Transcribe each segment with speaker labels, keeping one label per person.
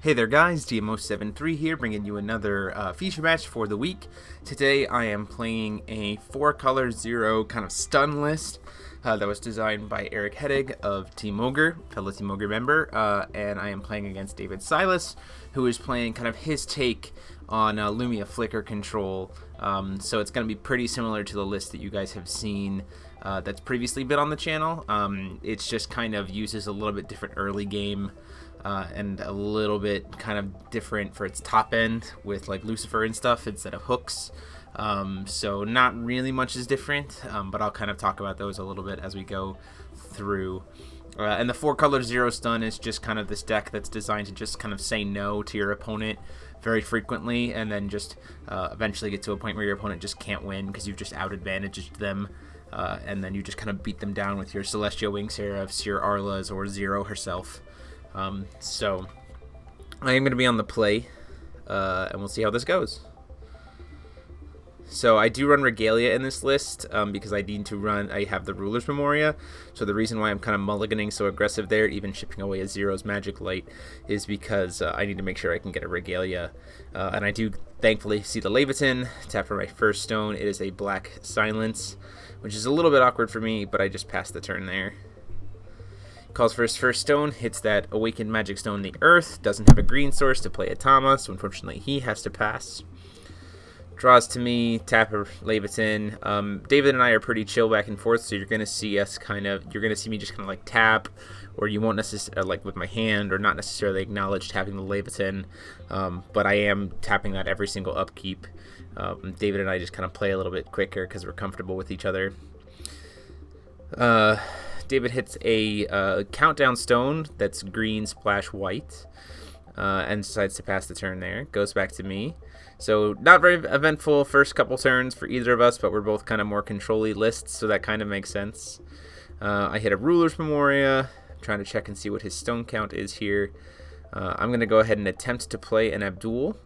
Speaker 1: Hey there guys, DMO73 here, bringing you another feature match for the week. Today I am playing a 4-color 0 kind of stun list that was designed by Eric Hennig of Team OGRE, fellow Team OGRE member, and I am playing against David Silas, who is playing kind of his take on Lumia Flicker Control. So it's going to be pretty similar to the list that you guys have seen that's previously been on the channel. It's just kind of uses a little bit different early game and a little bit kind of different for its top end with like Lucifer and stuff instead of hooks. So not really much is different, but I'll kind of talk about those a little bit as we go through. And the 4-color 0 stun is just kind of this deck that's designed to just kind of say no to your opponent very frequently, and then just eventually get to a point where your opponent just can't win because you've just out-advantaged them. And then you just kind of beat them down with your Celestial Wing Seraphs, your Arlas, or Zero herself. So I am going to be on the play, and we'll see how this goes. So I do run Regalia in this list because I need to run, I have the Ruler's Memoria, so the reason why I'm kind of mulliganing so aggressive there, even chipping away a Zero's Magic Light, is because I need to make sure I can get a Regalia. And I do thankfully see the Leviathan, tap for my first stone. It is a Black Silence, which is a little bit awkward for me, but I just passed the turn there. Calls for his first stone, hits that Awakened Magic Stone, the Earth, doesn't have a green source to play Atama, so unfortunately he has to pass. Draws to me, tap a Leviathan. David and I are pretty chill back and forth, so you're going to see us you're going to see me just kind of like tap, or you won't necessarily, like with my hand, or not necessarily acknowledge tapping the Leviathan, but I am tapping that every single upkeep. David and I just kind of play a little bit quicker because we're comfortable with each other. David hits a countdown stone that's green splash white, and decides to pass the turn there. Goes back to me. So not very eventful first couple turns for either of us, but we're both kind of more control-y lists, so that kind of makes sense. I hit a Ruler's Memoria. I'm trying to check and see what his stone count is here. I'm going to go ahead and attempt to play an Abdul.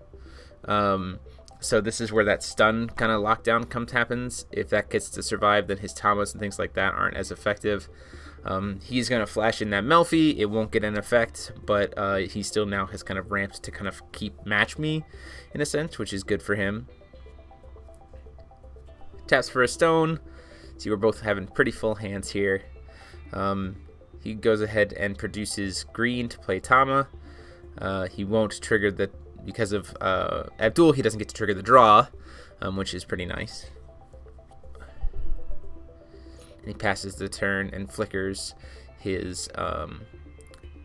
Speaker 1: So this is where that stun kind of lockdown happens. If that gets to survive, then his Tamas and things like that aren't as effective. He's going to flash in that Melfi. It won't get an effect, but he still now has kind of ramped to kind of match me in a sense, which is good for him. Taps for a stone. See, we're both having pretty full hands here. He goes ahead and produces green to play Tama. He won't trigger the... Because of Abdul, he doesn't get to trigger the draw, which is pretty nice. And he passes the turn and flickers his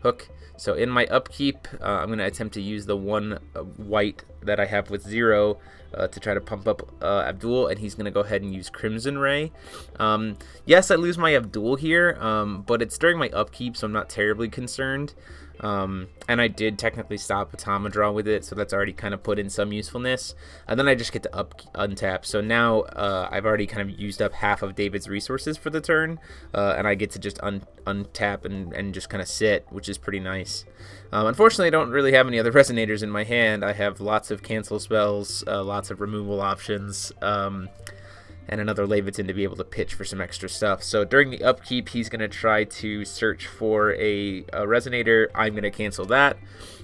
Speaker 1: hook. So in my upkeep, I'm going to attempt to use the one white that I have with Zero to try to pump up Abdul, and he's going to go ahead and use Crimson Ray. Yes, I lose my Abdul here, but it's during my upkeep, so I'm not terribly concerned. And I did technically stop a Tama draw with it, so that's already kind of put in some usefulness. And then I just get to untap. So now I've already kind of used up half of David's resources for the turn, and I get to just untap and just kind of sit, which is pretty nice. Unfortunately, I don't really have any other Resonators in my hand. I have lots of cancel spells, lots of removal options, and another Leviathan to be able to pitch for some extra stuff. So during the upkeep, he's going to try to search for a Resonator. I'm going to cancel that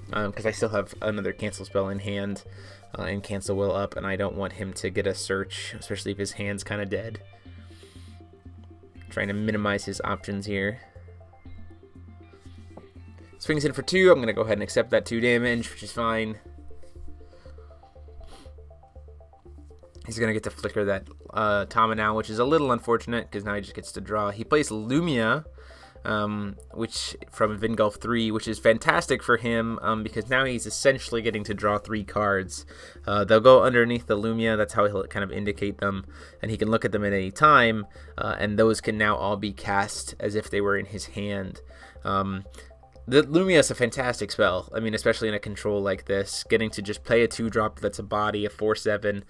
Speaker 1: because I still have another cancel spell in hand and cancel will up, and I don't want him to get a search, especially if his hand's kind of dead. Trying to minimize his options here. Swings in for 2. I'm going to go ahead and accept that 2 damage, which is fine. He's going to get to flicker that Tama now, which is a little unfortunate because now he just gets to draw. He plays Lumia, which from Vingulf 3, which is fantastic for him because now he's essentially getting to draw 3 cards. They'll go underneath the Lumia. That's how he'll kind of indicate them, and he can look at them at any time, and those can now all be cast as if they were in his hand. The Lumia is a fantastic spell. I mean, especially in a control like this, getting to just play a 2-drop that's a body, a 4/7,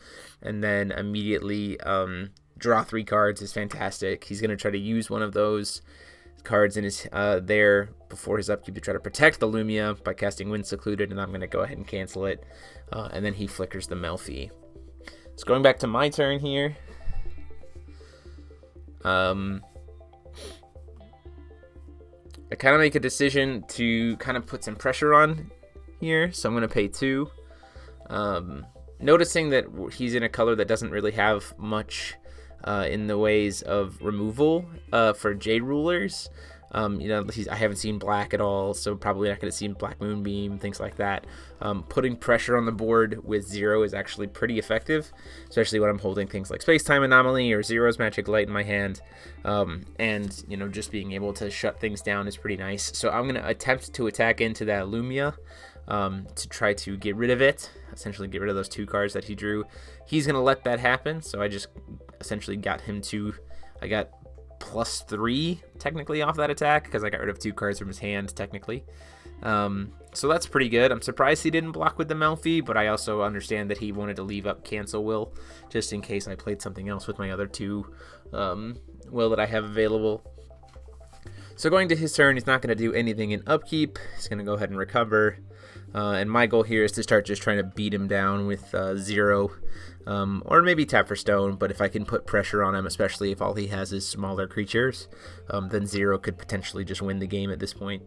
Speaker 1: and then immediately draw 3 cards is fantastic. He's going to try to use one of those cards in his there before his upkeep to try to protect the Lumia by casting Wind Secluded, and I'm going to go ahead and cancel it. And then he flickers the Melfi. So going back to my turn here. I kind of make a decision to kind of put some pressure on here, so I'm going to pay 2. Noticing that he's in a color that doesn't really have much in the ways of removal for Jade Rulers. You know, I haven't seen black at all, so probably not going to see Black Moonbeam, things like that. Putting pressure on the board with 0 is actually pretty effective, especially when I'm holding things like Space-Time Anomaly or Zero's Magic Light in my hand. And, you know, just being able to shut things down is pretty nice. So I'm going to attempt to attack into that Lumia to try to get rid of it, essentially get rid of those 2 cards that he drew. He's going to let that happen, so I just essentially got him to... I got +3 technically off that attack because I got rid of 2 cards from his hand technically. So that's pretty good. I'm surprised he didn't block with the Melfi, but I also understand that he wanted to leave up Cancel Will just in case I played something else with my other 2 will that I have available. So going to his turn, he's not going to do anything in upkeep. He's going to go ahead and recover. And my goal here is to start just trying to beat him down with 0. Or maybe tap for stone, but if I can put pressure on him, especially if all he has is smaller creatures, then 0 could potentially just win the game at this point.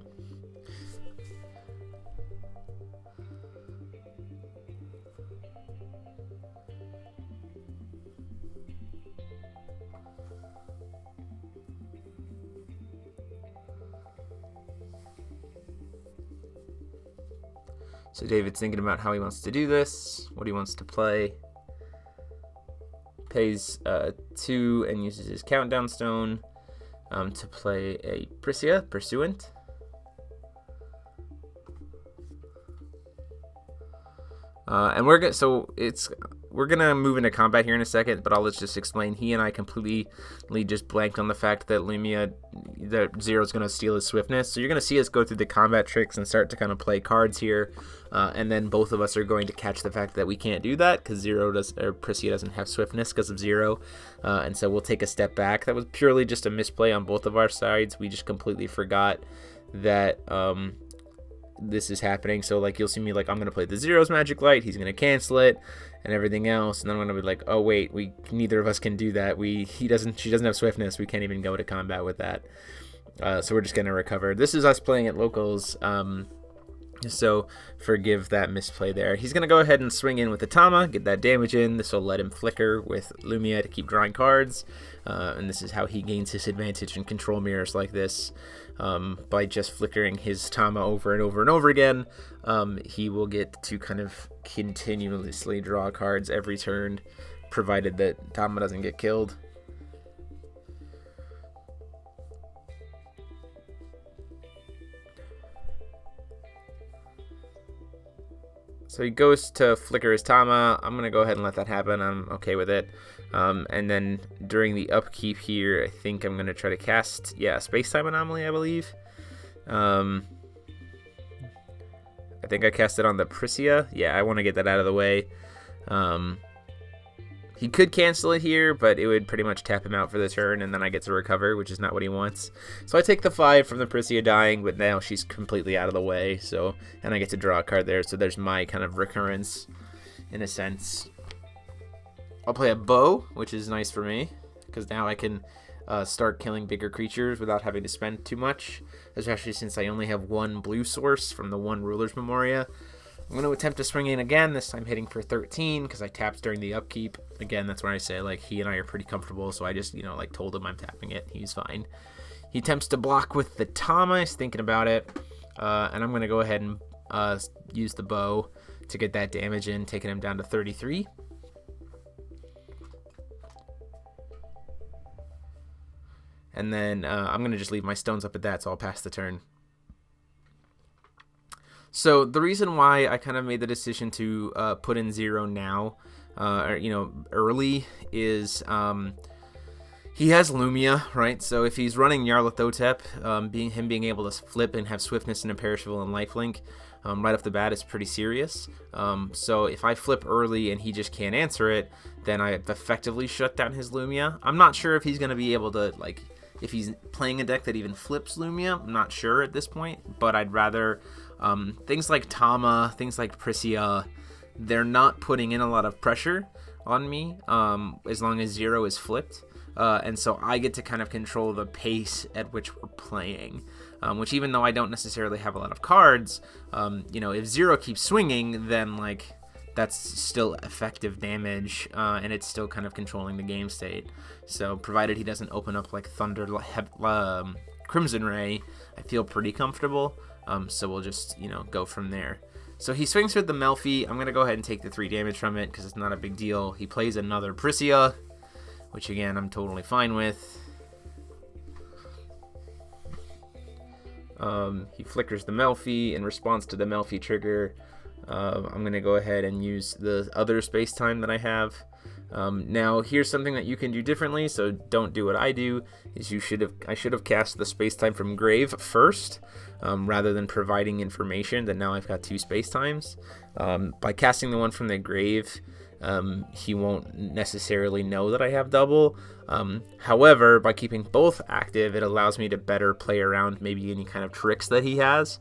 Speaker 1: So David's thinking about how he wants to do this, what he wants to play. Pays 2 and uses his countdown stone to play a Pursuant. And we're gonna move into combat here in a second, but let's just explain. He and I completely just blanked on the fact that Lumia, that Zero's gonna steal his swiftness. So you're gonna see us go through the combat tricks and start to kind of play cards here, and then both of us are going to catch the fact that we can't do that because Priscia doesn't have swiftness because of 0, and so we'll take a step back. That was purely just a misplay on both of our sides. We just completely forgot that this is happening. So like you'll see me like I'm gonna play the Zero's Magic Light, he's gonna cancel it and everything else, and then I'm gonna be like, oh wait, neither of us can do that. She doesn't have swiftness, we can't even go to combat with that. So we're just gonna recover. This is us playing at locals, so forgive that misplay there. He's gonna go ahead and swing in with the Tama, get that damage in. This will let him flicker with Lumia to keep drawing cards, and this is how he gains his advantage in control mirrors like this. By just flickering his Tama over and over and over again, he will get to kind of continuously draw cards every turn, provided that Tama doesn't get killed. So he goes to flicker his Tama. I'm going to go ahead and let that happen. I'm okay with it. And then during the upkeep here, I think I'm going to try to cast, Space-Time Anomaly, I believe. I think I cast it on the Priscia. Yeah, I want to get that out of the way. He could cancel it here, but it would pretty much tap him out for the turn, and then I get to recover, which is not what he wants. So I take the 5 from the Priscia dying, but now she's completely out of the way, and I get to draw a card there, so there's my kind of recurrence, in a sense. I'll play a bow, which is nice for me, because now I can start killing bigger creatures without having to spend too much, especially since I only have 1 blue source from the 1 Ruler's Memoria. I'm going to attempt to swing in again, this time hitting for 13, because I tapped during the upkeep. Again, that's when I say, like, he and I are pretty comfortable, so I just, told him I'm tapping it. He's fine. He attempts to block with the Tama. He's thinking about it, and I'm going to go ahead and use the bow to get that damage in, taking him down to 33. And then I'm going to just leave my stones up at that, so I'll pass the turn. So the reason why I kind of made the decision to put in 0 now, early, is he has Lumia, right? So if he's running Nyarlathotep, being able to flip and have swiftness and imperishable and lifelink right off the bat is pretty serious. So if I flip early and he just can't answer it, then I've effectively shut down his Lumia. I'm not sure if he's going to be able to, if he's playing a deck that even flips Lumia. I'm not sure at this point, but I'd rather... things like Tama, things like Priscia, they're not putting in a lot of pressure on me as long as 0 is flipped. and so I get to kind of control the pace at which we're playing, which, even though I don't necessarily have a lot of cards, you know, if Zero keeps swinging, then like that's still effective damage, and it's still kind of controlling the game state. So provided he doesn't open up like Thunder, Crimson Ray, I feel pretty comfortable. So we'll just, you know, go from there. So he swings with the Melfi. I'm going to go ahead and take the 3 damage from it because it's not a big deal. He plays another Prisia, which again, I'm totally fine with. He flickers the Melfi. In response to the Melfi trigger, I'm going to go ahead and use the other space-time that I have. Now, here's something that you can do differently, so don't do what I do. Is I should have cast the space-time from Grave first, rather than providing information that now I've got 2 space-times. By casting the one from the Grave, he won't necessarily know that I have double. However, by keeping both active, it allows me to better play around maybe any kind of tricks that he has.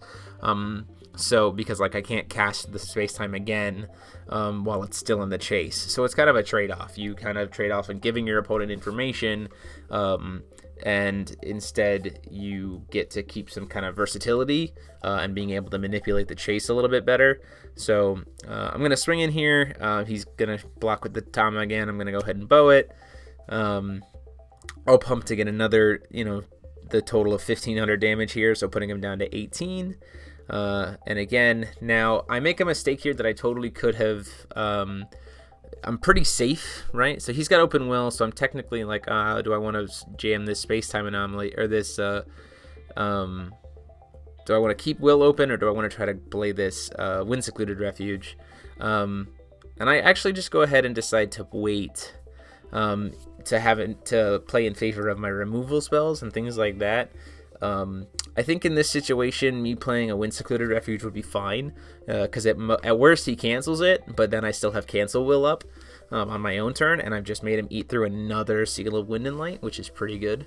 Speaker 1: So, because like I can't cast the space-time again while it's still in the chase. So it's kind of a trade-off. You kind of trade off in giving your opponent information, and instead you get to keep some kind of versatility and being able to manipulate the chase a little bit better. So I'm going to swing in here. He's going to block with the Tama again. I'm going to go ahead and bow it. I'll pump to get another, you know, the total of 1,500 damage here, so putting him down to 18. And again, now I make a mistake here that I totally could have. I'm pretty safe, right? So he's got open will, so I'm technically like, do I want to jam this space-time anomaly, or this, do I want to keep will open, or do I want to try to play this wind secluded refuge? And I actually just go ahead and decide to wait, to have it to play in favor of my removal spells and things like that. I think in this situation, me playing a Wind Secluded Refuge would be fine, because at worst he cancels it, but then I still have Cancel Will up on my own turn, and I've just made him eat through another Seal of Wind and Light, which is pretty good.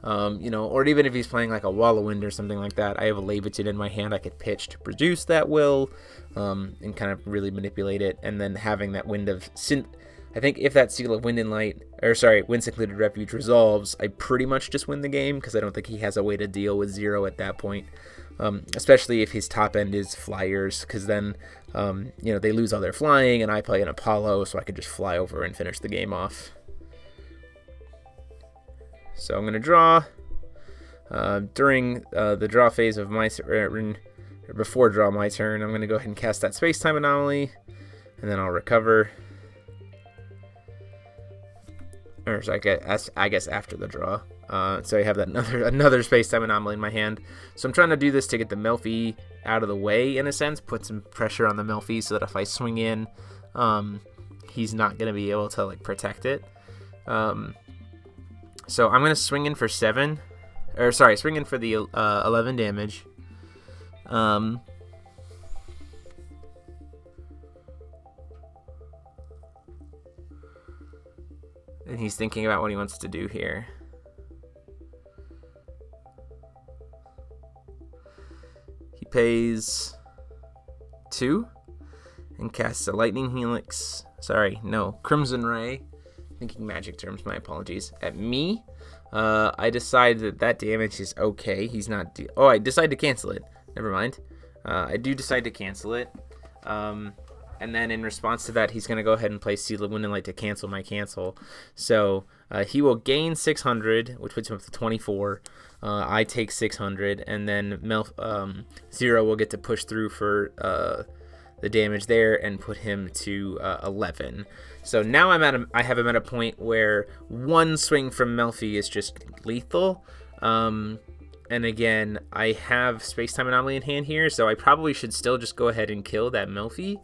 Speaker 1: You know, or even if he's playing like a Wall of Wind or something like that, I have a Leviton in my hand I could pitch to produce that will, and kind of really manipulate it, and then having that Wind of I think if that Seal of Wind and Light, or sorry, Wind Secluded Refuge resolves, I pretty much just win the game, because I don't think he has a way to deal with Zero at that point, especially if his top end is Flyers, because then, you know, they lose all their flying, and I play an Apollo, so I could just fly over and finish the game off. So I'm going to draw. During the draw phase of my turn, or before draw my turn, I'm going to go ahead and cast that Space-Time Anomaly, and then I'll recover. Or so I guess after the draw. So I have that another space-time anomaly in my hand. So I'm trying to do this to get the Melfi out of the way, in a sense, put some pressure on the Melfi so that if I swing in, he's not going to be able to like protect it. So I'm going to swing in for 7, or sorry, swing in for the 11 damage. And he's thinking about what he wants to do here. He pays 2 and casts a Lightning Helix. Sorry, no, Crimson Ray. Thinking magic terms, my apologies. At me, I decide that damage is okay. He's not. I decide to cancel it. Never mind. I do decide to cancel it. And then in response to that, he's going to go ahead and play Seal of Wind and Light to cancel my cancel. So he will gain 600, which puts him up to 24. I take 600, and then Zero will get to push through for the damage there and put him to 11. So now I have him at a point where one swing from Melfi is just lethal. And again, I have Space-Time Anomaly in hand here, so I probably should still just go ahead and kill that Melfi.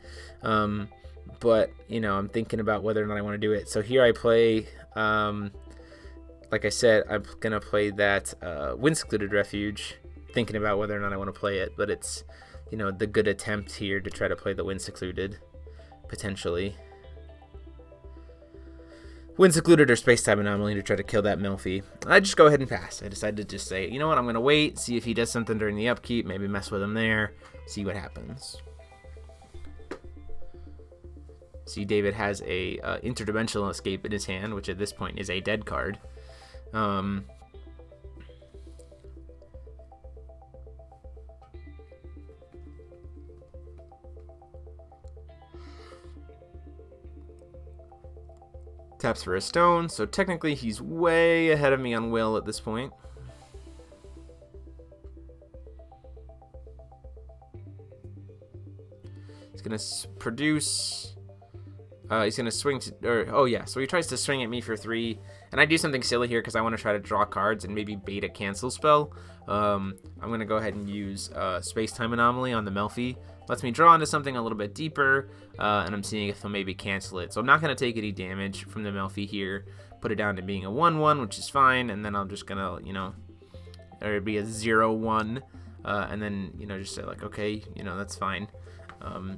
Speaker 1: But, you know, I'm thinking about whether or not I want to do it. So here I play, like I said, I'm going to play that Wind Secluded Refuge, thinking about whether or not I want to play it. But it's, you know, the good attempt here to try to play the Wind Secluded, potentially. Wind Secluded or Space-Time Anomaly to try to kill that Melfi. I just go ahead and pass. I decided to just say, you know what, I'm going to wait, see if he does something during the upkeep, maybe mess with him there, see what happens. See, David has a interdimensional escape in his hand, which at this point is a dead card. Taps for a stone, so technically he's way ahead of me on will at this point. He's gonna produce. He's gonna swing to, so he tries to swing at me for 3, and I do something silly here because I want to try to draw cards and maybe bait a cancel spell. I'm gonna go ahead and use Space-Time Anomaly on the Melfi. Lets me draw into something a little bit deeper, and I'm seeing if he'll maybe cancel it. So I'm not gonna take any damage from the Melfi here. Put it down to being a 1/1, which is fine, and then I'm just gonna, or it'd be a 0/1, and then just say like, okay, that's fine.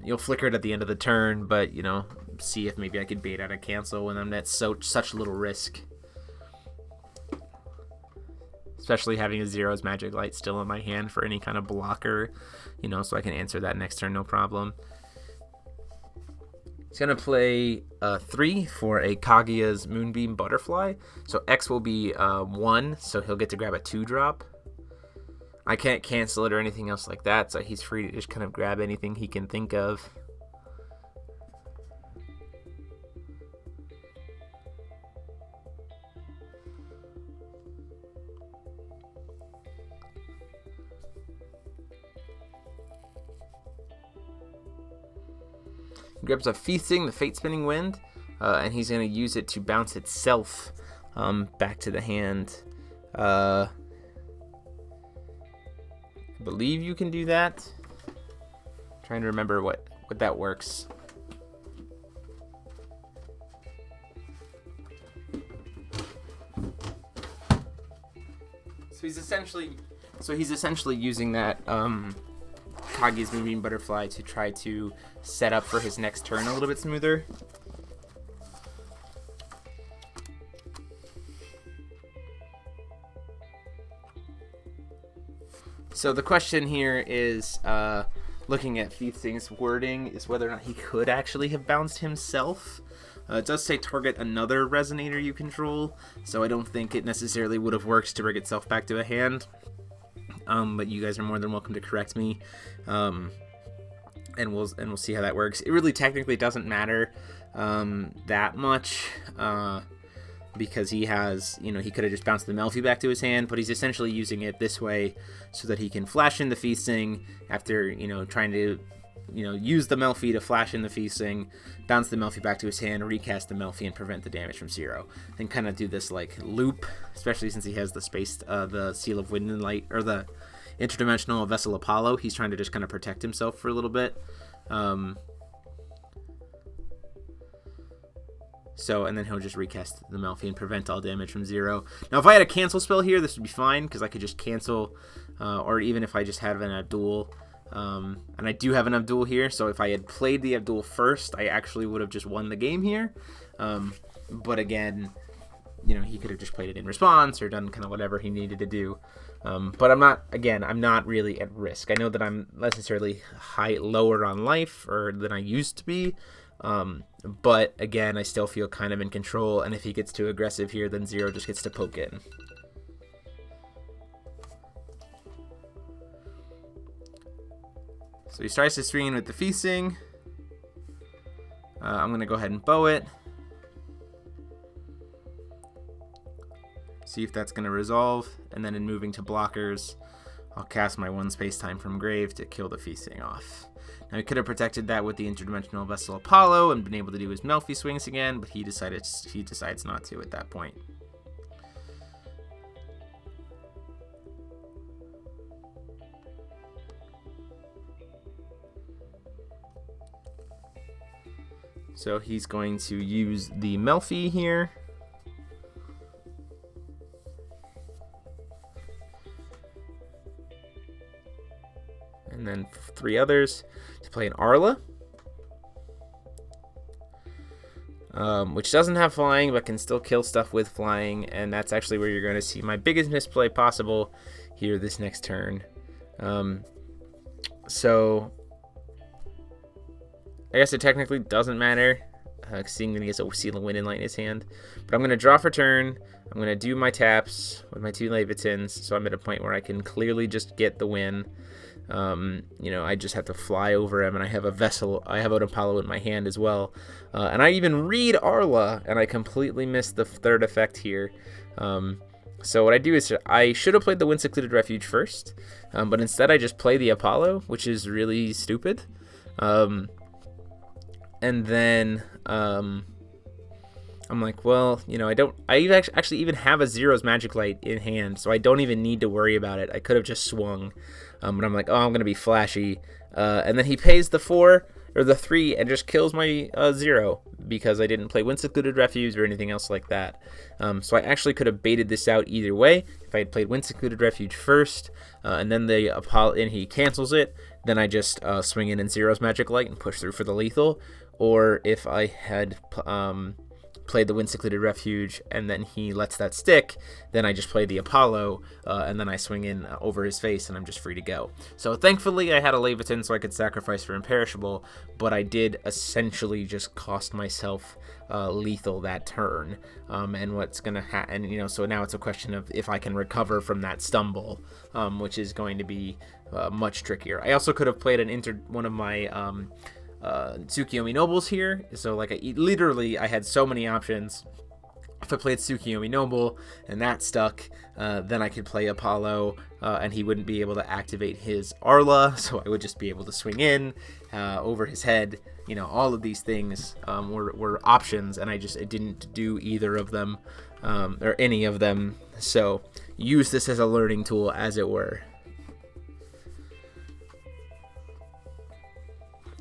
Speaker 1: You'll flicker it at the end of the turn, but see if maybe I could bait out a cancel when I'm at such little risk. Especially having a Zero's Magic Light still in my hand for any kind of blocker, so I can answer that next turn, no problem. He's going to play 3 for a Kaguya's Moonbeam Butterfly. So X will be 1, so he'll get to grab a 2-drop. I can't cancel it or anything else like that, so he's free to just kind of grab anything he can think of. He grabs a Feasting, the Fate Spinning Wind, and he's going to use it to bounce itself back to the hand. I believe you can do that. I'm trying to remember what that works. So he's essentially using that Kaguya's Moonbeam Butterfly to try to set up for his next turn a little bit smoother. So the question here is, looking at Feasting's wording, is whether or not he could actually have bounced himself. It does say target another resonator you control, so I don't think it necessarily would have worked to bring itself back to a hand. But you guys are more than welcome to correct me, and we'll see how that works. It really technically doesn't matter that much, because he has, he could have just bounced the Melfi back to his hand, but he's essentially using it this way so that he can flash in the Feasting after, trying to, use the Melfi to flash in the Feasting, bounce the Melfi back to his hand, recast the Melfi, and prevent the damage from 0. And kind of do this, loop, especially since he has the Seal of Wind and Light, or the Interdimensional Vessel Apollo. He's trying to just kind of protect himself for a little bit. And then he'll just recast the Melfi and prevent all damage from 0. Now, if I had a cancel spell here, this would be fine, because I could just cancel, or even if I just had an Abdul. And I do have an Abdul here, so if I had played the Abdul first, I actually would have just won the game here. But again, he could have just played it in response or done kind of whatever he needed to do. But I'm not really at risk. I know that I'm necessarily lower on life than I used to be. But again, I still feel kind of in control, and if he gets too aggressive here, then 0 just gets to poke in. So he starts to swing in with the Feasting. I'm going to go ahead and bow it. See if that's going to resolve, and then in moving to blockers, I'll cast my 1 Space-Time from grave to kill the Feasting off. Now, he could have protected that with the Interdimensional Vessel Apollo and been able to do his Melfi swings again, but he decides not to at that point. So he's going to use the Melfi here. And then 3 others to play an Arla, which doesn't have flying but can still kill stuff with flying, and that's actually where you're going to see my biggest misplay possible here this next turn. So I guess it technically doesn't matter, seeing that he has a Seal of Wind and Light in his hand. But I'm going to draw for turn, I'm going to do my taps with my 2 Levitins, so I'm at a point where I can clearly just get the win. You know, I just have to fly over him, and I have a vessel. I have an Apollo in my hand as well. And I even read Arla, and I completely missed the 3rd effect here. So what I do is I should have played the Wind Secluded Refuge first, but instead I just play the Apollo, which is really stupid. And then I'm like, well, you know, I actually even have a Zero's Magic Light in hand, so I don't even need to worry about it. I could have just swung, but I'm like, oh, I'm going to be flashy. And then he pays the 4 or the 3 and just kills my 0 because I didn't play Wind Secluded Refuge or anything else like that. So I actually could have baited this out either way. If I had played Wind Secluded Refuge first, and then the Apollo, and he cancels it, then I just swing in Zero's Magic Light and push through for the lethal. Or if I had played the Wind Secluded Refuge and then he lets that stick, then I just play the Apollo, and then I swing in over his face and I'm just free to go. So thankfully I had a Levitin so I could sacrifice for Imperishable, but I did essentially just cost myself lethal that turn. And what's gonna happen, you know, so now it's a question of if I can recover from that stumble, which is going to be much trickier. I also could have played one of my Tsukiyomi Nobles here, so like I had so many options. If I played Tsukiyomi Noble and that stuck, then I could play Apollo, and he wouldn't be able to activate his Arla, so I would just be able to swing in over his head. You know, all of these things were options, and I didn't do either of them, or any of them. So use this as a learning tool, as it were.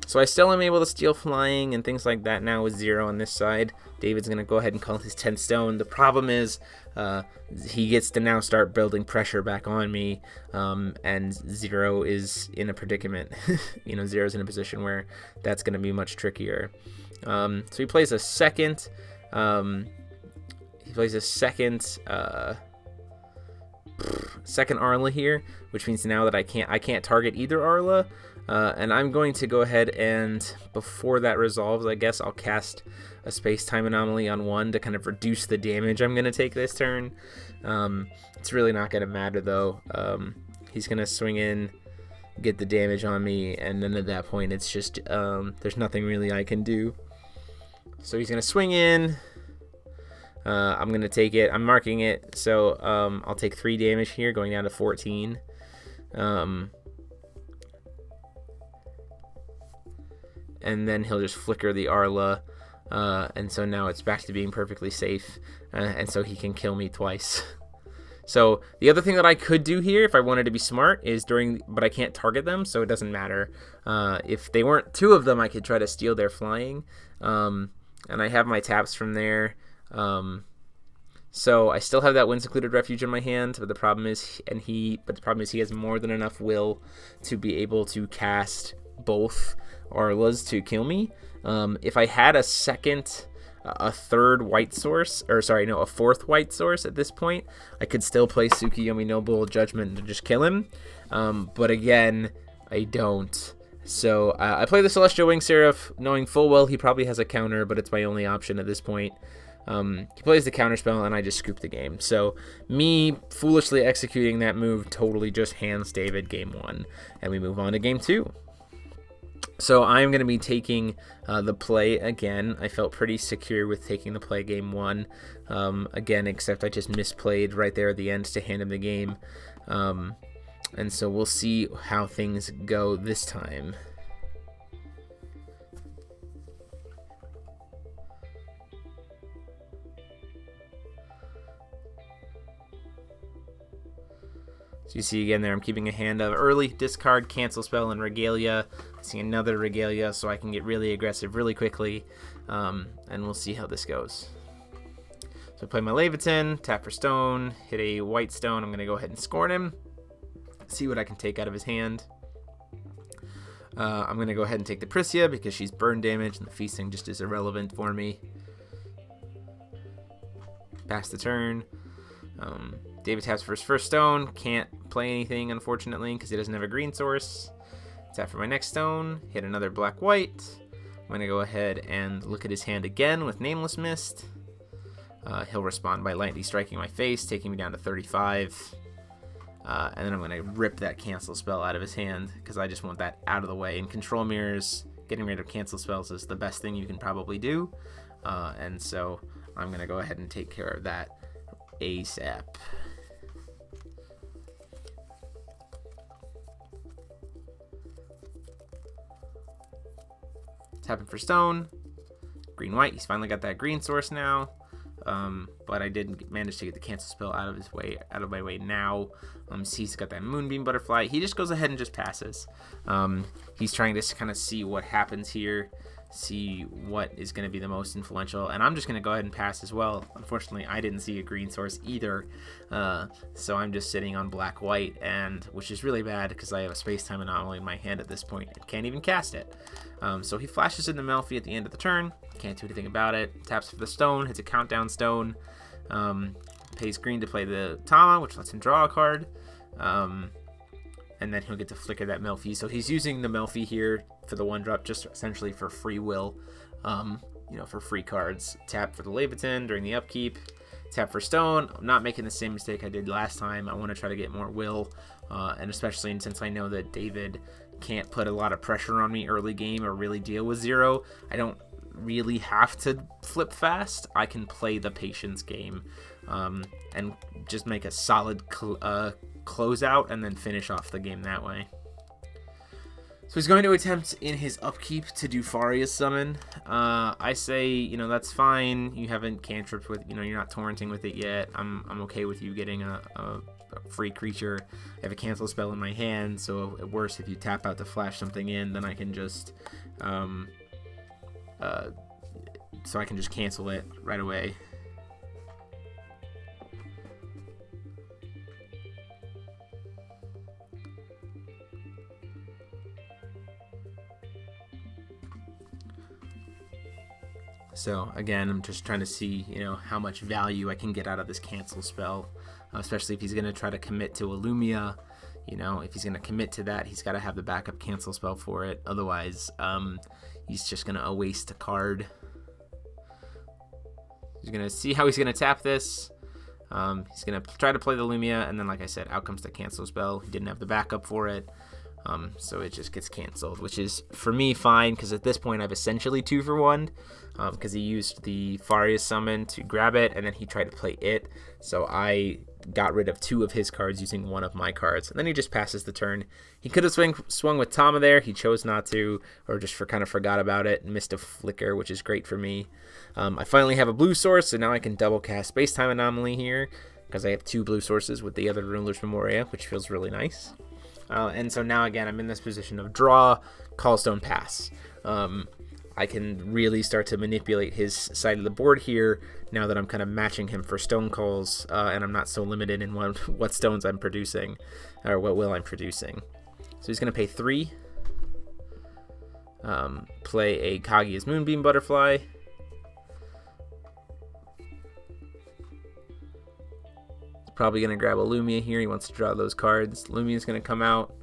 Speaker 1: So I still am able to steal flying and things like that now with 0 on this side. David's going to go ahead and call his 10th stone. The problem is he gets to now start building pressure back on me, and 0 is in a predicament. You know, 0 is in a position where that's going to be much trickier. So he plays a second. Second Arla here, which means now that I can't target either Arla. And I'm going to go ahead and, before that resolves, I guess I'll cast a Space-Time Anomaly on 1 to kind of reduce the damage I'm going to take this turn. It's really not going to matter, though. He's going to swing in, get the damage on me, and then at that point it's just, there's nothing really I can do. So he's going to swing in. I'm going to take it. I'm marking it, so I'll take 3 damage here, going down to 14. And then he'll just flicker the Arla, and so now it's back to being perfectly safe, and so he can kill me twice. So the other thing that I could do here, if I wanted to be smart, is but I can't target them, so it doesn't matter. If they weren't 2 of them, I could try to steal their flying, and I have my taps from there. So I still have that Wind Secluded Refuge in my hand, but the problem is he has more than enough will to be able to cast both Arlas to kill me. If I had a fourth white source at this point, I could still play Tsukiyomi Noble Judgment to just kill him. But again, I don't. So I play the Celestial Wing Seraph, knowing full well he probably has a counter, but it's my only option at this point. He plays the counterspell, and I just scoop the game. So me foolishly executing that move totally just hands David game 1, and we move on to game 2. So I'm going to be taking the play again. I felt pretty secure with taking the play game 1 again, except I just misplayed right there at the end to hand him the game. And so we'll see how things go this time. So you see again there, I'm keeping a hand of early discard, cancel spell, and Regalia. I see another Regalia, so I can get really aggressive really quickly, and we'll see how this goes. So I play my Levitin, tap for stone, hit a white stone. I'm going to go ahead and scorn him, see what I can take out of his hand. I'm going to go ahead and take the Prisya because she's burn damage, and the feasting just is irrelevant for me. Pass the turn. David taps for his first stone. Can't play anything, unfortunately, because he doesn't have a green source. Tap for my next stone. Hit another black-white. I'm going to go ahead and look at his hand again with Nameless Mist. he'll respond by lightly striking my face, taking me down to 35. And then I'm going to rip that cancel spell out of his hand because I just want that out of the way. In control mirrors, getting rid of cancel spells is the best thing you can probably do. And so I'm going to go ahead and take care of that ASAP. Tapping for stone. Green white. He's finally got that green source now. But I did manage to get the cancel spell out of my way now. He's got that moonbeam butterfly. He just goes ahead and just passes. He's trying to kind of see what happens here, see what is going to be the most influential, and I'm just going to go ahead and pass as well. Unfortunately, I didn't see a green source either, so I'm just sitting on black white, and which is really bad because I have a space-time anomaly in my hand at this point and can't even cast it. So he flashes into Melfi at the end of the turn. Can't do anything about it. Taps for the stone, hits a countdown stone. Pays green to play the Tama, which lets him draw a card. And then he'll get to flicker that Melfi. So he's using the Melfi here for the 1-drop, just essentially for free will, for free cards. Tap for the Leviathan during the upkeep. Tap for stone. I'm not making the same mistake I did last time. I want to try to get more will, and especially since I know that David can't put a lot of pressure on me early game or really deal with 0. I don't really have to flip fast. I can play the patience game and just make a solid closeout and then finish off the game that way. So he's going to attempt in his upkeep to do Faria's summon. I say, that's fine. You haven't cantripped with, you're not torrenting with it yet. I'm okay with you getting a free creature. I have a cancel spell in my hand, so at worst, if you tap out to flash something in, then I can just cancel it right away. So again, I'm just trying to see, how much value I can get out of this cancel spell, especially if he's going to try to commit to a Lumia. If he's going to commit to that, he's got to have the backup cancel spell for it. Otherwise, he's just going to waste a card. He's going to see how he's going to tap this. He's going to try to play the Lumia, and then, like I said, out comes the cancel spell. He didn't have the backup for it. So it just gets canceled, which is, for me, fine, because at this point I've essentially 2 for 1, because he used the Faria's summon to grab it, and then he tried to play it, so I got rid of 2 of his cards using 1 of my cards, and then he just passes the turn. He could have swung with Tama there. He chose not to, or just kind of forgot about it and missed a flicker, which is great for me. I finally have a blue source, so now I can double cast Space-Time Anomaly here, because I have 2 blue sources with the other Ruler's Memoria, which feels really nice. And so now, again, I'm in this position of draw, Callstone, pass. I can really start to manipulate his side of the board here now that I'm kind of matching him for stone calls, and I'm not so limited in what stones I'm producing, or what will I'm producing. So he's going to pay 3, play a Kaguya's Moonbeam Butterfly. Probably going to grab a Lumia here. He wants to draw those cards. Lumia's going to come out.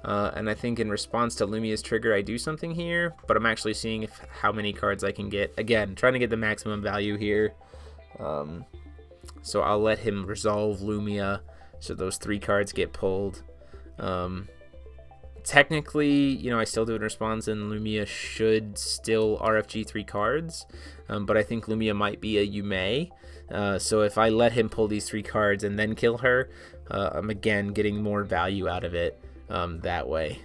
Speaker 1: And I think in response to Lumia's trigger, I do something here. But I'm actually seeing how many cards I can get. Again, trying to get the maximum value here. So I'll let him resolve Lumia. So those 3 cards get pulled. Technically, I still do it in response, and Lumia should still RFG 3 cards. But I think Lumia might be a Yume. So if I let him pull these 3 cards and then kill her, I'm again getting more value out of it that way.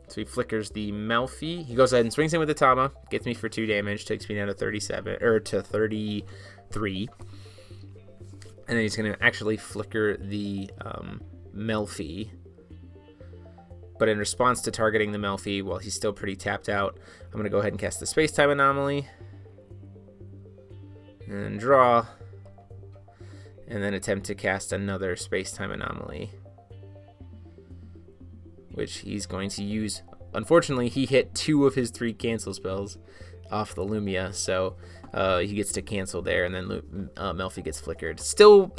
Speaker 1: So he flickers the Melfi. He goes ahead and swings in with the Tama, gets me for 2 damage, takes me down to 33. And then he's going to actually flicker the Melfi. But in response to targeting the Melfi, while he's still pretty tapped out, I'm going to go ahead and cast the Space-Time Anomaly. And draw. And then attempt to cast another Space-Time Anomaly, which he's going to use. Unfortunately, he hit 2 of his 3 cancel spells off the Lumia, so he gets to cancel there, and then Melfi gets flickered. Still,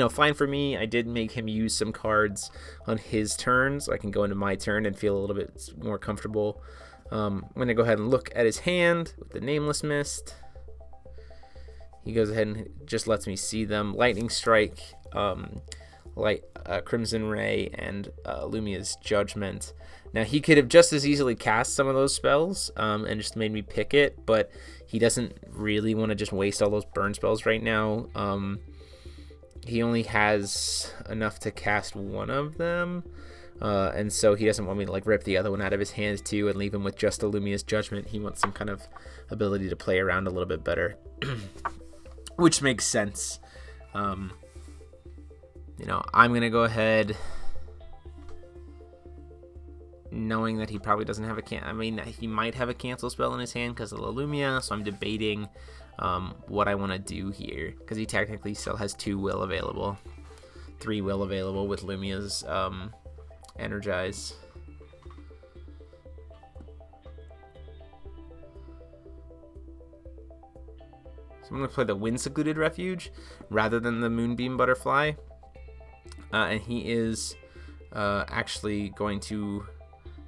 Speaker 1: fine for me. I did make him use some cards on his turn, so I can go into my turn and feel a little bit more comfortable. I'm going to go ahead and look at his hand with the Nameless Mist. he goes ahead and just lets me see them. Lightning Strike, Crimson Ray, and Lumia's Judgment. Now, he could have just as easily cast some of those spells and just made me pick it, but he doesn't really want to just waste all those burn spells right now. He only has enough to cast one of them, and so he doesn't want me to like rip the other one out of his hands too and leave him with just a Lumia's Judgment. He wants some kind of ability to play around a little bit better, which makes sense. You know, I'm going to go ahead, knowing that he probably doesn't have he might have a cancel spell in his hand because of the Lumia, so I'm debating what I want to do here, because he technically still has 2 will available, 3 will available with Lumia's Energize. So I'm going to play the Wind Secluded Refuge rather than the Moonbeam Butterfly. And he is actually going to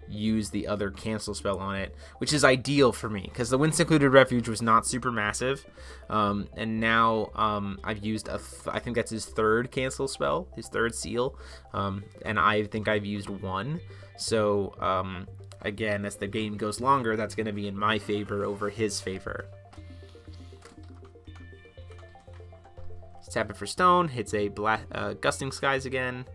Speaker 1: use the other cancel spell on it, which is ideal for me because the Wind Secluded Refuge was not super massive. And now I've used I think that's his 3rd cancel spell, his 3rd seal. And I think I've used 1. So again, as the game goes longer, that's going to be in my favor over his favor. Tap it for stone, hits a Gusting Skies again.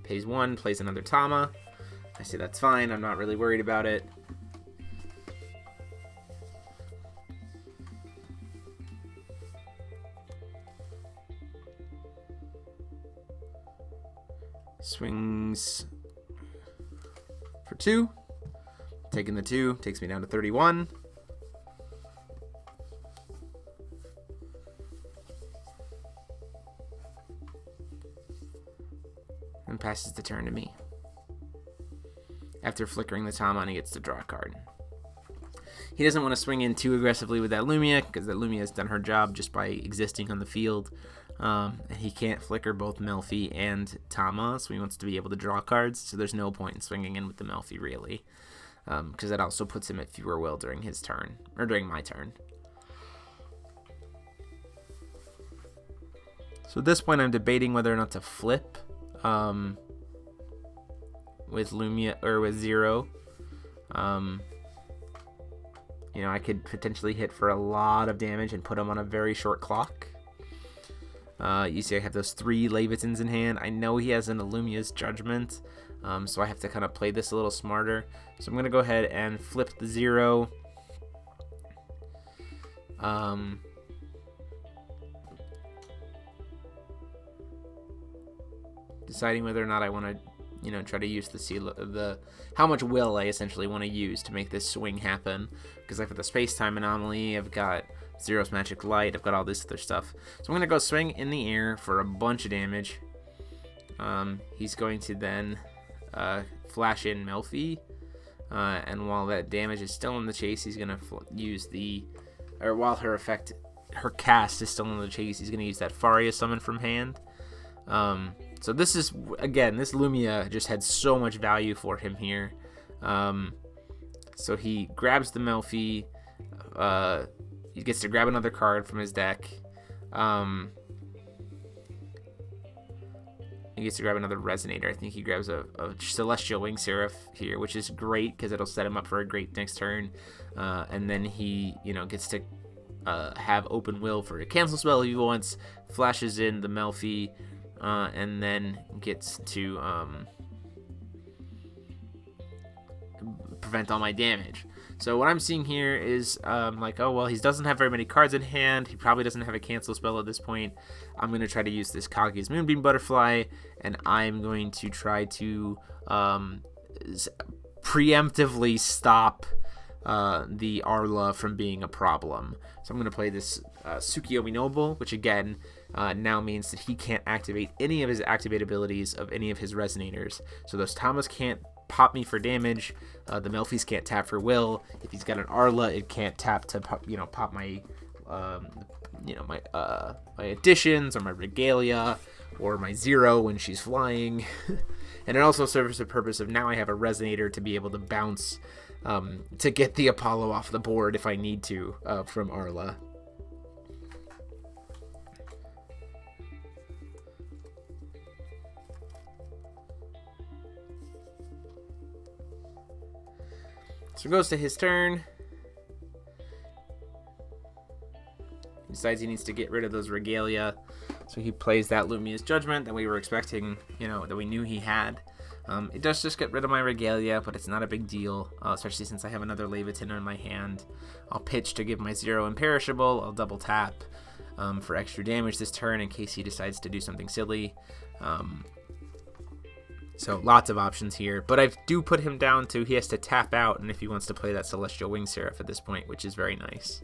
Speaker 1: Pays 1, plays another Tama. I say that's fine, I'm not really worried about it. Swings for 2. Taking the 2 takes me down to 31. And passes the turn to me. After flickering the Tama, he gets to draw a card. He doesn't want to swing in too aggressively with that Lumia, because that Lumia has done her job just by existing on the field. And he can't flicker both Melfi and Tama, so he wants to be able to draw cards, so there's no point in swinging in with the Melfi, really. Because that also puts him at fewer will during his turn, or during my turn. So at this point, I'm debating whether or not to flip with Lumia or with Zero. You know, I could potentially hit for a lot of damage and put him on a very short clock. You see I have those 3 Levitans in hand. I know he has an Lumia's Judgment, so I have to kind of play this a little smarter. So I'm going to go ahead and flip the 0. Deciding whether or not I want to, you know, try to use the seal, how much will I essentially want to use to make this swing happen. Because I've got the Space-Time Anomaly, I've got Zero's Magic Light, I've got all this other stuff. So I'm going to go swing in the air for a bunch of damage. He's going to then flash in Melfi. And while that damage is still in the chase, he's going to use while her cast is still in the chase, he's going to use that Faria summon from hand. So this is, again, this Lumia just had so much value for him here. So he grabs the Melfi, he gets to grab another card from his deck. He gets to grab another Resonator. I think he grabs a Celestial Wing Seraph here, which is great because it'll set him up for a great next turn. And then he, you know, gets to have open will for a cancel spell if he wants, flashes in the Melfi, and then gets to prevent all my damage. So what I'm seeing here is like, oh, well, he doesn't have very many cards in hand. He probably doesn't have a cancel spell at this point. I'm going to try to use this Kage's Moonbeam Butterfly, and I'm going to try to preemptively stop the Arla from being a problem. So I'm going to play this Tsukiyomi Noble, which again now means that he can't activate any of his activate abilities of any of his Resonators. So those Tamas can't pop me for damage. The Melfis can't tap for will. If he's got an Arla, it can't tap to pop my my additions or my Regalia or my Zero when she's flying. And it also serves the purpose of now I have a Resonator to be able to bounce to get the Apollo off the board if I need to from Arla. So it goes to his turn. He decides he needs to get rid of those Regalia. So he plays that Lumia's Judgment that we were expecting, that we knew he had. It does just get rid of my Regalia, but it's not a big deal, especially since I have another Leviathan in my hand. I'll pitch to give my 0 imperishable. I'll double tap for extra damage this turn in case he decides to do something silly. So lots of options here, but I do put him down to he has to tap out, and if he wants to play that Celestial Wing Seraph at this point, which is very nice.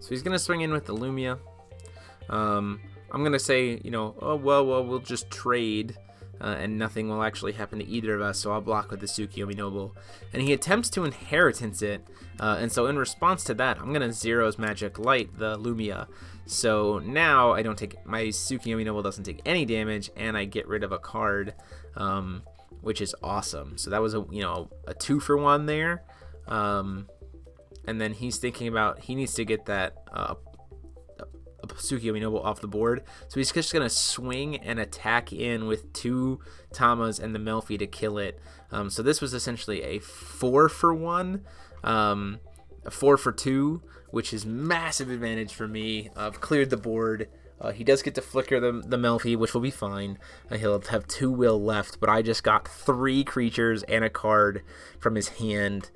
Speaker 1: So he's going to swing in with the Lumia. I'm going to say, oh, well, we'll just trade, and nothing will actually happen to either of us, so I'll block with the Tsukiyomi Noble. And he attempts to Inheritance it, and so in response to that, I'm going to Zero's Magic Light the Lumia. So now I don't take, my Tsukiyomi Noble doesn't take any damage, and I get rid of a card, which is awesome. So that was a 2-for-1 there. And then he's thinking about, he needs to get that Tsukiyomi Noble off the board. So he's just going to swing and attack in with 2 Tamas and the Melfi to kill it. So this was essentially a 4-for-1, a 4-for-2, which is massive advantage for me. I've cleared the board. He does get to flicker the Melfi, which will be fine. He'll have 2 will left, but I just got 3 creatures and a card from his hand.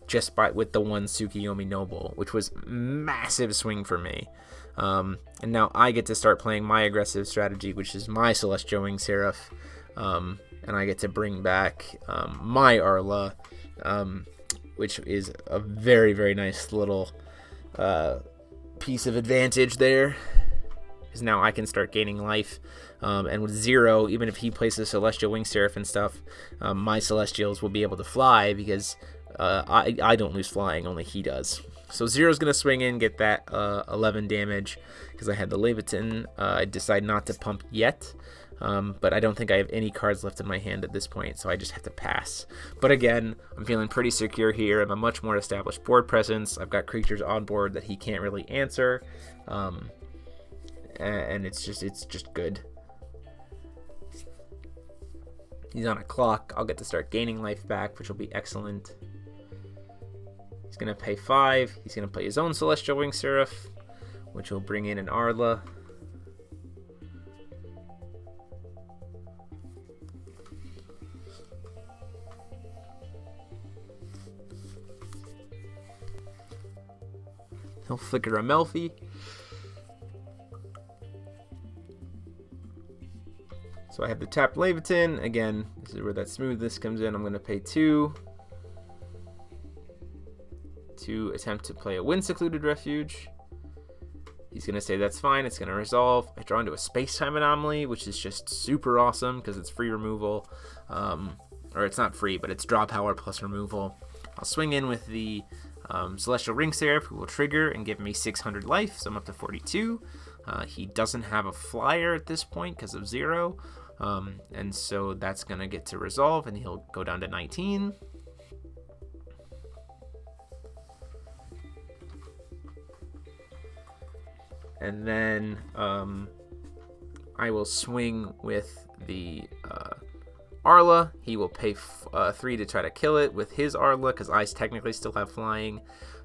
Speaker 1: Just with the 1 Tsukiyomi Noble, which was massive swing for me. And now I get to start playing my aggressive strategy, which is my Celestial Wing Seraph. And I get to bring back my Arla, which is a very, very nice little piece of advantage there. Because now I can start gaining life. And with 0, even if he places Celestial Wing Seraph and stuff, my Celestials will be able to fly because I don't lose flying, only he does. So 0's going to swing in, get that 11 damage because I had the Leviathan. I decide not to pump yet, but I don't think I have any cards left in my hand at this point, so I just have to pass. But again, I'm feeling pretty secure here. I'm a much more established board presence. I've got creatures on board that he can't really answer, and it's just good. He's on a clock. I'll get to start gaining life back, which will be excellent. He's going to pay 5. He's going to play his own Celestial Wing Seraph, which will bring in an Arla. He'll flicker a Melfi. So I have the tapped Leviathan. Again, this is where that smoothness comes in. I'm going to pay 2 to attempt to play a Wind-Secluded Refuge. He's going to say that's fine. It's going to resolve. I draw into a Space-Time Anomaly, which is just super awesome because it's free removal. Or it's not free, but it's draw power plus removal. I'll swing in with the Celestial Ring Seraph, who will trigger and give me 600 life, so I'm up to 42. He doesn't have a flyer at this point because of 0. And so that's going to get to resolve, and he'll go down to 19. And then I will swing with the Arla. He will pay 3 to try to kill it with his Arla, because I technically still have flying.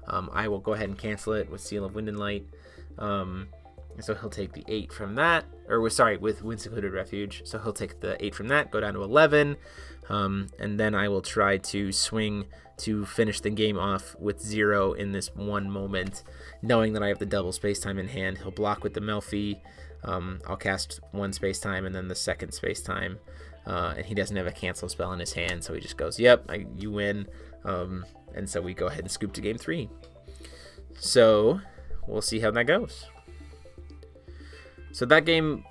Speaker 1: I will go ahead and cancel it with Seal of Wind and Light. So he'll take the 8 from that, with Wind-Secluded Refuge. So he'll take the 8 from that, go down to 11, and then I will try to swing to finish the game off with 0 in this one moment, knowing that I have the double space-time in hand. He'll block with the Melfi. I'll cast 1 space-time and then the second space-time, and he doesn't have a cancel spell in his hand, so he just goes, yep, you win, and so we go ahead and scoop to game 3. So we'll see how that goes. So that game,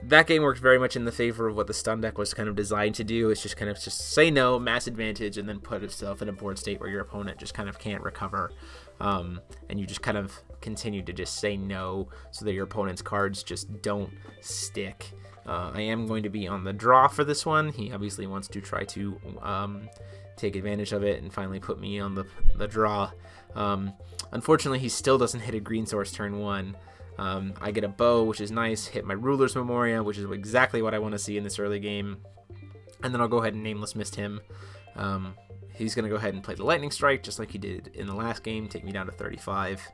Speaker 1: that game worked very much in the favor of what the stun deck was kind of designed to do. It's just kind of just say no, mass advantage, and then put itself in a board state where your opponent just kind of can't recover. And you just kind of continue to just say no so that your opponent's cards just don't stick. I am going to be on the draw for this one. He obviously wants to try to take advantage of it and finally put me on the draw. Unfortunately, he still doesn't hit a green source turn 1. I get a bow, which is nice, hit my Ruler's Memoria, which is exactly what I want to see in this early game. And then I'll go ahead and Nameless Mist him. He's going to go ahead and play the Lightning Strike, just like he did in the last game, take me down to 35.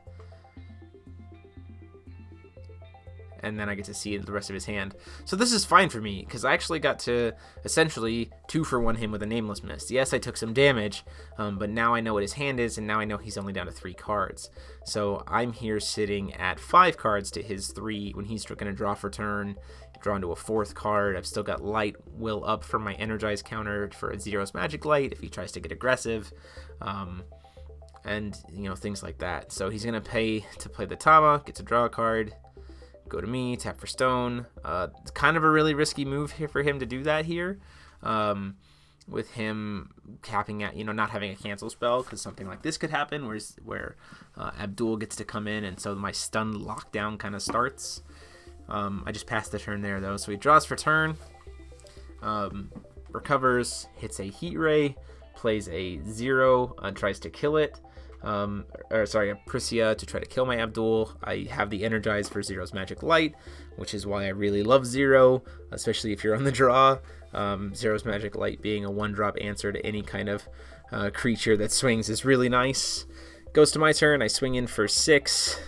Speaker 1: And then I get to see the rest of his hand. So this is fine for me, because I actually got to essentially 2-for-1 him with a Nameless Mist. Yes, I took some damage, but now I know what his hand is, and now I know he's only down to 3 cards. So I'm here sitting at 5 cards to his 3 when he's going to draw for turn, draw into a 4th card. I've still got Light Will up for my Energize counter for a Zero's Magic Light if he tries to get aggressive. And, you know, things like that. So he's going to pay to play the Tama, get to draw a card. Go to me, tap for stone. It's kind of a really risky move here for him to do that here, with him capping at, not having a cancel spell, because something like this could happen where Abdul gets to come in, and so my stun lockdown kind of starts. I just passed the turn there though, so he draws for turn, recovers, hits a Heat Ray, plays a 0, tries to kill it. A Prisia to try to kill my Abdul. I have the Energize for Zero's Magic Light, which is why I really love Zero, especially if you're on the draw. Zero's Magic Light being a 1-drop answer to any kind of creature that swings is really nice. Goes to my turn. I swing in for 6.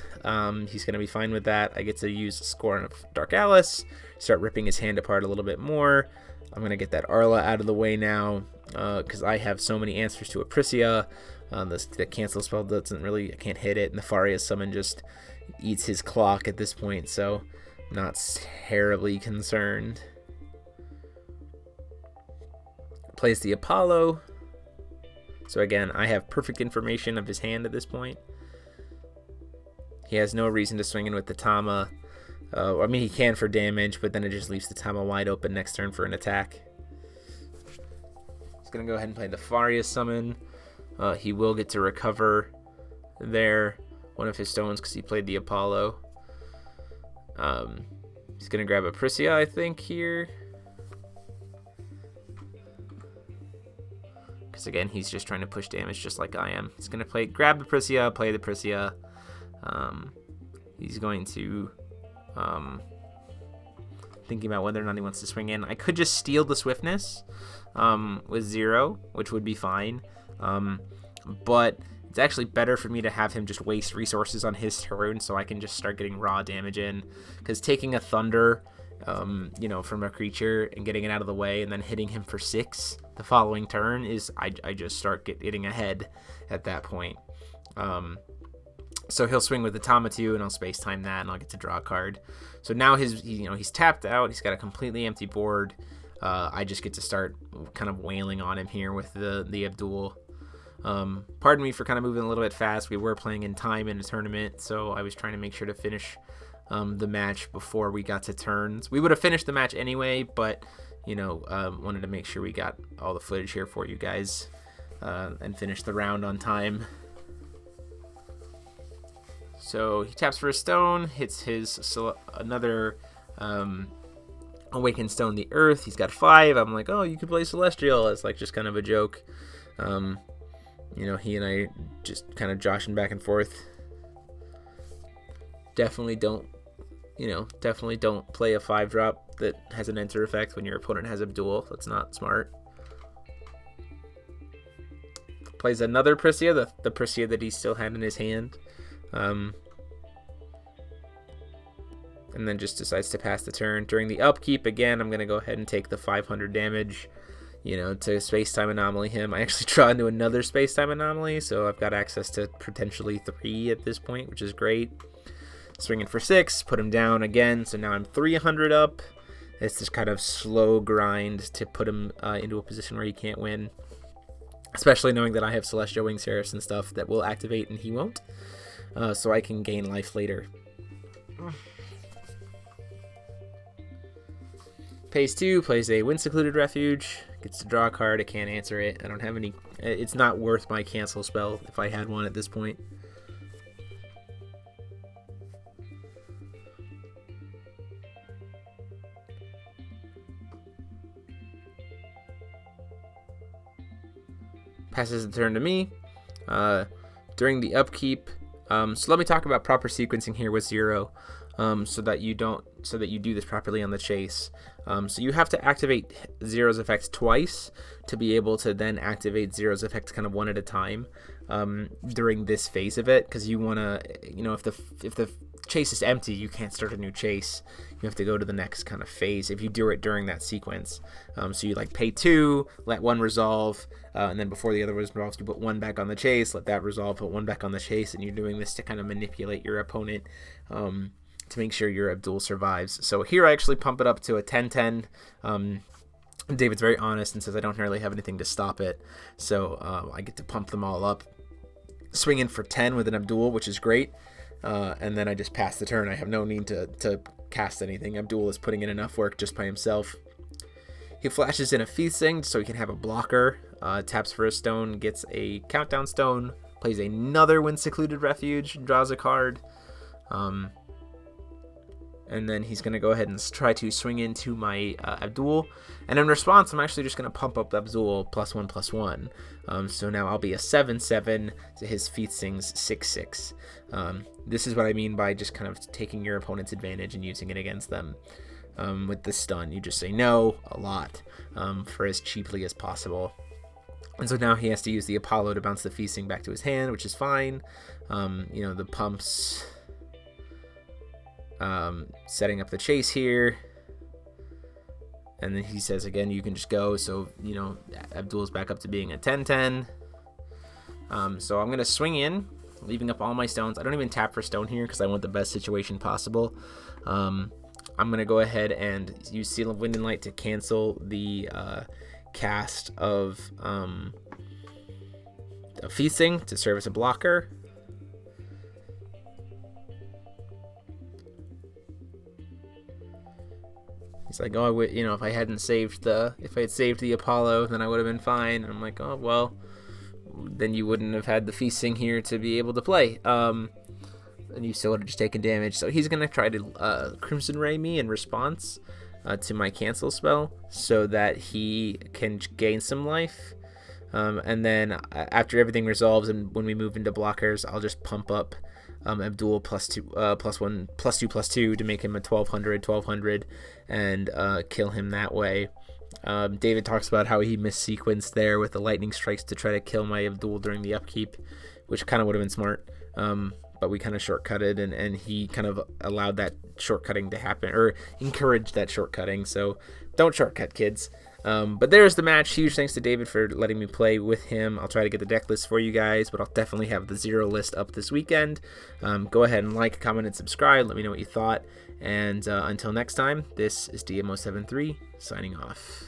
Speaker 1: He's going to be fine with that. I get to use a Scorn of Dark Alice, start ripping his hand apart a little bit more. I'm going to get that Arla out of the way now, because I have so many answers to a Prisia. The cancel spell I can't hit it, and the Faria's summon just eats his clock at this point, so I'm not terribly concerned. Plays the Apollo. So again, I have perfect information of his hand at this point. He has no reason to swing in with the Tama. He can for damage, but then it just leaves the Tama wide open next turn for an attack. He's going to go ahead and play the Faria's summon. He will get to recover there one of his stones because he played the Apollo. He's going to grab a Prisia, I think, here. Because, again, he's just trying to push damage just like I am. He's going to grab the Prisia, play the Prisia. He's going to... thinking about whether or not he wants to swing in. I could just steal the Swiftness with 0, which would be fine. But it's actually better for me to have him just waste resources on his turn so I can just start getting raw damage in. Because taking a Thunder, from a creature and getting it out of the way and then hitting him for 6 the following turn is I just start getting ahead at that point. So he'll swing with the Tamatu, and I'll space time that, and I'll get to draw a card. So now he's tapped out. He's got a completely empty board. I just get to start kind of wailing on him here with the Abdul. Pardon me for kind of moving a little bit fast. We were playing in time in a tournament, so I was trying to make sure to finish the match before we got to turns. We would have finished the match anyway, but wanted to make sure we got all the footage here for you guys and finish the round on time. So he taps for a stone, hits another Awakened Stone the Earth. He's got 5. I'm like, oh, you could play Celestial. It's like just kind of a joke. He and I just kind of joshing back and forth. Definitely don't play a 5-drop that has an enter effect when your opponent has Abdul. That's not smart. Plays another Prisia, the Prisia that he still had in his hand. And then just decides to pass the turn. During the upkeep, again, I'm going to go ahead and take the 500 damage, to Space-Time Anomaly him. I actually draw into another Space-Time Anomaly, so I've got access to potentially 3 at this point, which is great. Swinging for 6, put him down again, so now I'm 300 up. It's this kind of slow grind to put him into a position where he can't win, especially knowing that I have Celestial Wing Seraphs and stuff that will activate and he won't, so I can gain life later. Pays 2, plays a Wind Secluded Refuge, gets to draw a card. I can't answer it. I don't have any. It's not worth my cancel spell if I had one at this point. Passes the turn to me. During the upkeep, so let me talk about proper sequencing here with Zero, so that you do this properly on the chase. So you have to activate Zero's effects twice to be able to then activate Zero's effects kind of one at a time during this phase of it, because you want to, if the chase is empty, you can't start a new chase. You have to go to the next kind of phase if you do it during that sequence. So you like pay 2, let one resolve, and then before the other resolves, you put one back on the chase, let that resolve, put one back on the chase, and you're doing this to kind of manipulate your opponent to make sure your Abdul survives. So here I actually pump it up to a 10-10. David's very honest and says I don't really have anything to stop it, so I get to pump them all up, swing in for 10 with an Abdul, which is great. And then I just pass the turn. I have no need to cast anything. Abdul is putting in enough work just by himself. He flashes in a Feasting so he can have a blocker. Taps for a stone, gets a countdown stone, plays another Wind Secluded Refuge, draws a card. And then he's going to go ahead and try to swing into my Abdul. And in response, I'm actually just going to pump up Abdul +1/+1. So now I'll be a 7-7 to his Feastings 6-6. This is what I mean by just kind of taking your opponent's advantage and using it against them. With the stun, you just say no a lot for as cheaply as possible. And so now he has to use the Apollo to bounce the Feasting back to his hand, which is fine. The pumps... setting up the chase here, and then he says again you can just go, so Abdul's back up to being a 10-10. So I'm gonna swing in, leaving up all my stones. I don't even tap for stone here because I want the best situation possible. I'm gonna go ahead and use Seal of Wind and Light to cancel the cast of a Feasting to serve as a blocker. It's like, oh, if I had saved the Apollo, then I would have been fine. And I'm like, oh well, then you wouldn't have had the Feasting here to be able to play. And you still would have just taken damage. So he's gonna try to Crimson Ray me in response to my cancel spell, so that he can gain some life. And then after everything resolves, and when we move into blockers, I'll just pump up Abdul +2/+2 to make him a 1200, and kill him that way. David talks about how he missequenced there with the lightning strikes to try to kill my Abdul during the upkeep, which kind of would have been smart, but we kind of shortcutted, and he kind of allowed that shortcutting to happen, or encouraged that shortcutting. So don't shortcut, kids. But there's the match. Huge thanks to David for letting me play with him. I'll try to get the deck list for you guys, but I'll definitely have the Zero list up this weekend. Go ahead and like, comment, and subscribe. Let me know what you thought. And until next time, this is DMO73 signing off.